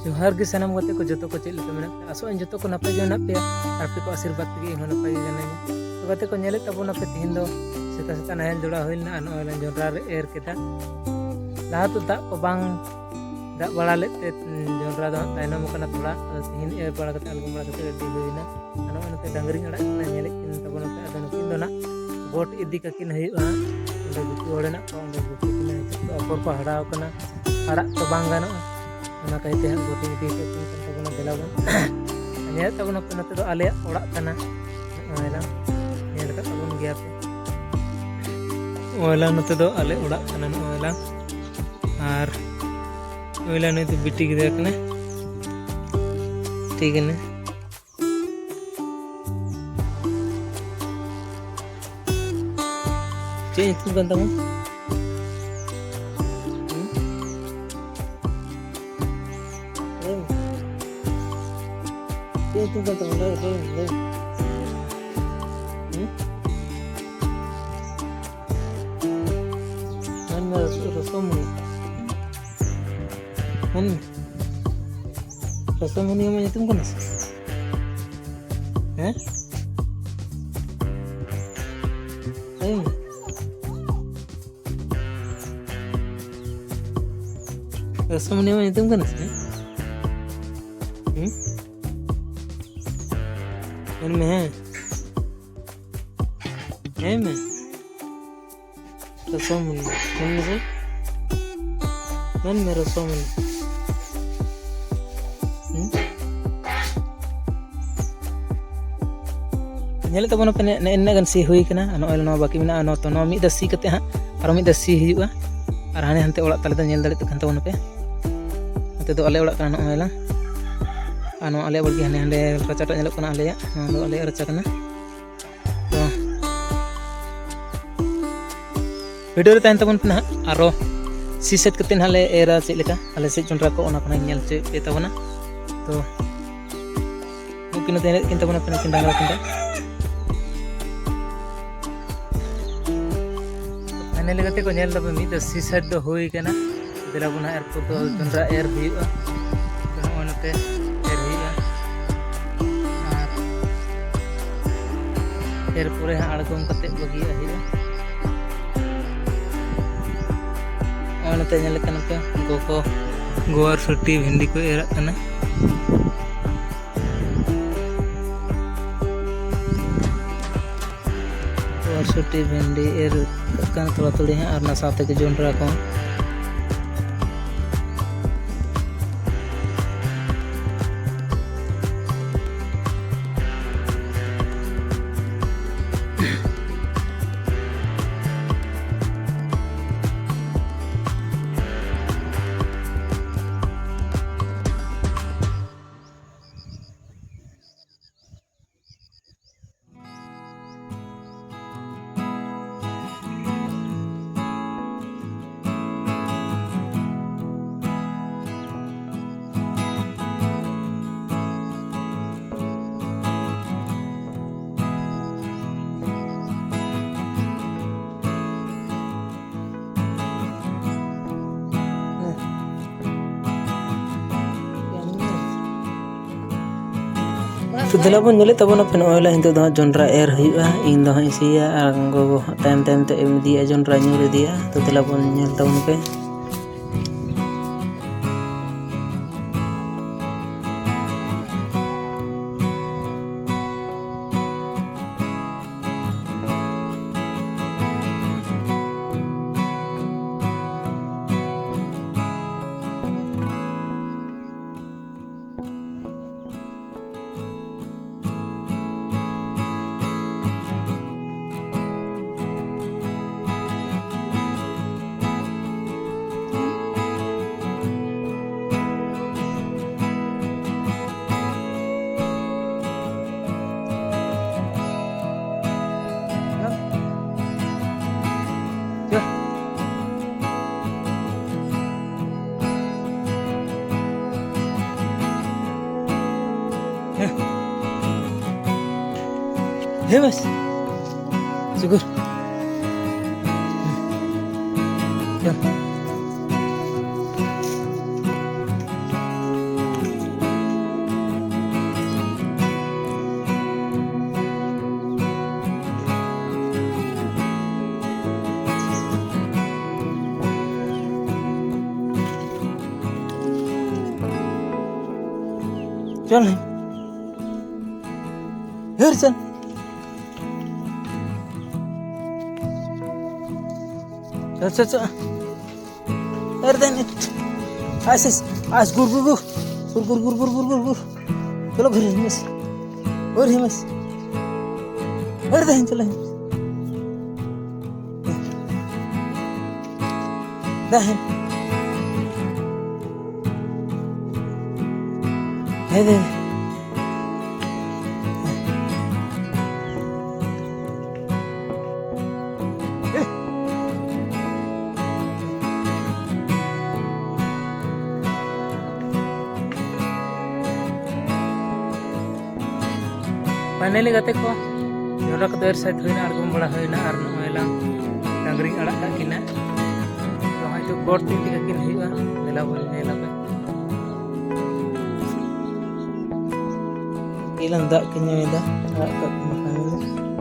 जोहार गे सानाम गते को जतो को चेक लेका मेना पे आसो इन जतो को नपाय गे मेना पे आर पे को आशीर्वाद तेगे इन नपाय गे जाना तो गते को नेले तबोना पे तिहिन दो सेता सेता नाहेल जोड़ा होइलना अन ओला जोंडरा रे एर केदा लहा तो दाग को बांग दाग बड़ा लेते जोंडरा दो तायनम कना थोड़ा तिहिन एर बड़ा कते अलगम बड़ा कते दी होइना अन ओनते डांगरी अड़ा ना नेले किन तबोना पे अदन किन दो ना गोट इदी ककिन हयुआ ओंडे गुपी होड़ेना को ओंडे गुपी किना तो अपर को हड़ाव कना हड़ा तो बांग गानो ona kaite han goting di ke pun tabona delabon anya tabona pena te do ale orak kana oela nyel ka tabon gya pe oela note do ale orak kana oela ar oela ne to biti gida kana ठीक है ना cek itu kan tamu itu kan teman le mana rasomuni rasomuni yang itu kan rasomuni yang itu kan मन में है मैं रसोमन मन में से मन में रसोमन नेले तबन पे ने इन्ना गन सी हुई कना अन ऑयल नो बाकी मिना अन तो नो मी दसी कते हा और मी दसी हिजुआ और हाने हनते ओड़ा तले नेल दाड़े तखन तबन पे अते दो अले ओड़ा कना oil ano ale bagi hane hande raca tak nyelok kana ale ya no ale raca kana to video re tahen tabon pena aro si set katen hale era cek leka ale se jondra ko ona kana nyel ce pe tabona to mungkin tahen kin tabona pena kin dangara kinda ane legate ko nyel labe mi da si set do hoi kana dela buna airport do jondra air hiwa to onate एरपोरे आड़गम कते बगी आहिया ओनते nail कना पे गोको गोर सुटी भिंडी को era कना गोर सुटी भिंडी एर कना थोड़ा थोड़ी है और ना साथे के जोंडरा को तो दिला बन नेले तबना पे ओला हिंदो द जोंडरा एर हुआ इन द इसिया और गोगो टाइम टाइम ते एम दिया जोंडरा न्यूर दिया तो दिला बन नेल तबन पे है बस syukur ya चल हेर चल चल चल चल हेर दे आस आस गुर गुर गुर गुर गुर गुर गुर गुर गुर चलो घर हिमस और हिमस हेर दे चल दे दे फाइनली गाते को जोरा को देर साइड होइना आरगम बड़ा होइना आर नोयला डांगरी अड़ा का किना तो हाय तो गोड़ तीन टिका किन हुआ मेला बोल मेला पे इलन दा किन्या दा का